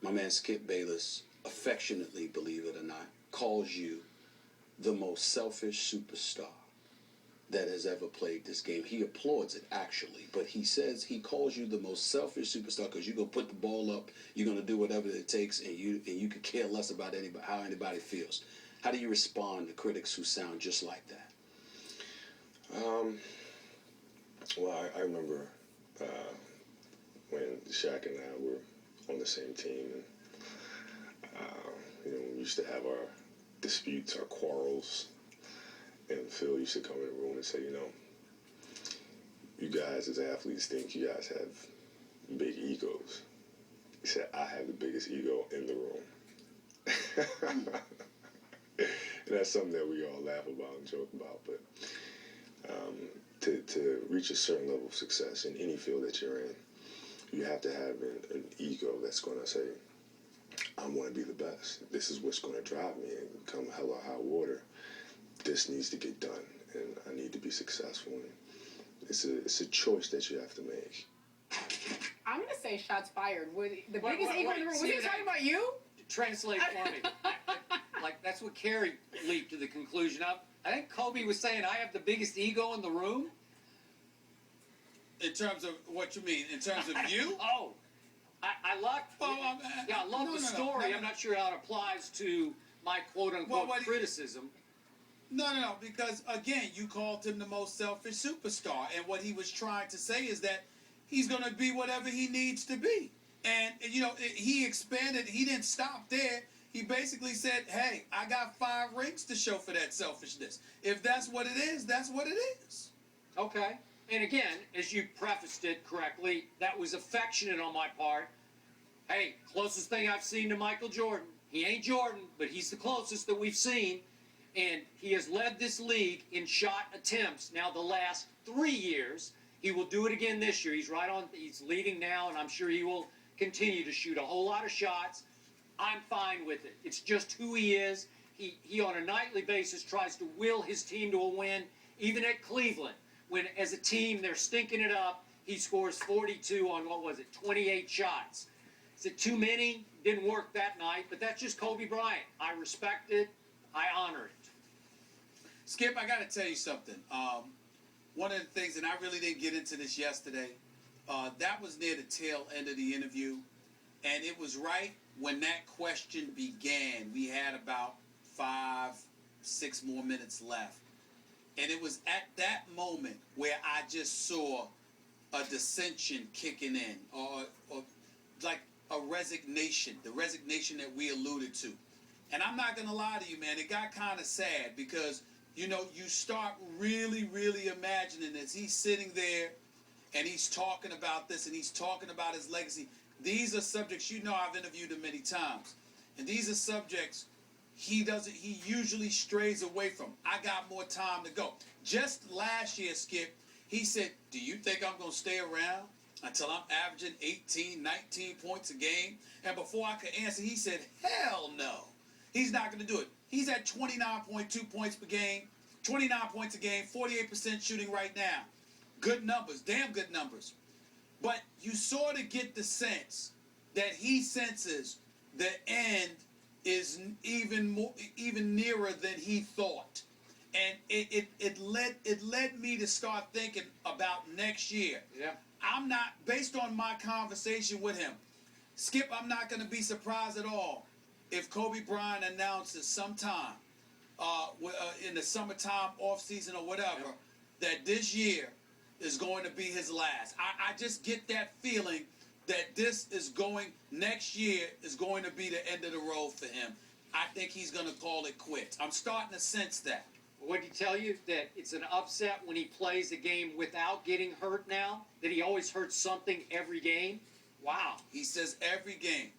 My man Skip Bayless, affectionately, believe it or not, calls you the most selfish superstar that has ever played this game. He applauds it, actually, but he says he calls you the most selfish superstar because you're going to put the ball up, you're going to do whatever it takes, and you could care less about anybody, how anybody feels. How do you respond to critics who sound just like that? Well, I remember when Shaq and I were on the same team, and we used to have our disputes, our quarrels, and Phil used to come in the room and say, you guys as athletes think you guys have big egos. He said, I have the biggest ego in the room. And that's something that we all laugh about and joke about, but to reach a certain level of success in any field that you're in, you have to have an ego that's going to say, I want to be the best. This is what's going to drive me, and come hell or high water, this needs to get done, and I need to be successful. And it's a choice that you have to make. I'm going to say shots fired. The biggest ego in the room. Was he talking about you? Translate for me. Like, that's what Kerry leaped to the conclusion of. I think Kobe was saying, I have the biggest ego in the room. In terms of what you mean? In terms of you? Oh, I love the story. I'm not sure how it applies to my quote-unquote criticism. No, because, again, you called him the most selfish superstar, and what he was trying to say is that he's going to be whatever he needs to be. And, he expanded. He didn't stop there. He basically said, hey, I got 5 rings to show for that selfishness. If that's what it is, that's what it is. Okay. And again, as you prefaced it correctly, that was affectionate on my part. Hey, closest thing I've seen to Michael Jordan. He ain't Jordan, but he's the closest that we've seen. And he has led this league in shot attempts now the last 3 years. He will do it again this year. He's leading now, and I'm sure he will continue to shoot a whole lot of shots. I'm fine with it. It's just who he is. He on a nightly basis tries to will his team to a win, even at Cleveland. When, as a team, they're stinking it up, he scores 42 on, 28 shots. Is it too many? Didn't work that night, but that's just Kobe Bryant. I respect it. I honor it. Skip, I got to tell you something. One of the things, and I really didn't get into this yesterday, that was near the tail end of the interview, and it was right when that question began. We had about 5-6 more minutes left. And it was at that moment where I just saw a dissension kicking in, or like a resignation, the resignation that we alluded to. And I'm not going to lie to you, man, it got kind of sad because, you start really, really imagining this. He's sitting there and he's talking about this and he's talking about his legacy. These are subjects, I've interviewed him many times. And these are subjects he usually strays away from. I got more time to go. Just last year, Skip, he said, do you think I'm going to stay around until I'm averaging 18, 19 points a game? And before I could answer, he said, hell no. He's not going to do it. He's at 29.2 points per game, 29 points a game, 48% shooting right now. Good numbers, damn good numbers. But you sort of get the sense that he senses the end is even nearer than he thought. And it led me to start thinking about next year. Yeah. I'm not, based on my conversation with him, Skip, I'm not going to be surprised at all if Kobe Bryant announces sometime in the summertime, off season or whatever, that this year is going to be his last. I just get that feeling that next year is going to be the end of the road for him. I think he's going to call it quits. I'm starting to sense that. Would he tell you that it's an upset when he plays a game without getting hurt now? That he always hurts something every game? Wow. He says every game.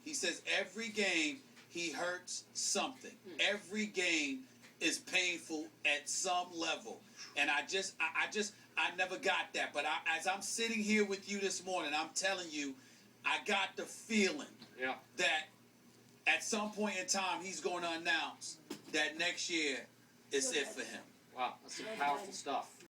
He hurts something. Every game is painful at some level. And I never got that. But as I'm sitting here with you this morning, I'm telling you, I got the feeling that at some point in time he's going to announce that next year is it for him. Wow, that's some powerful stuff.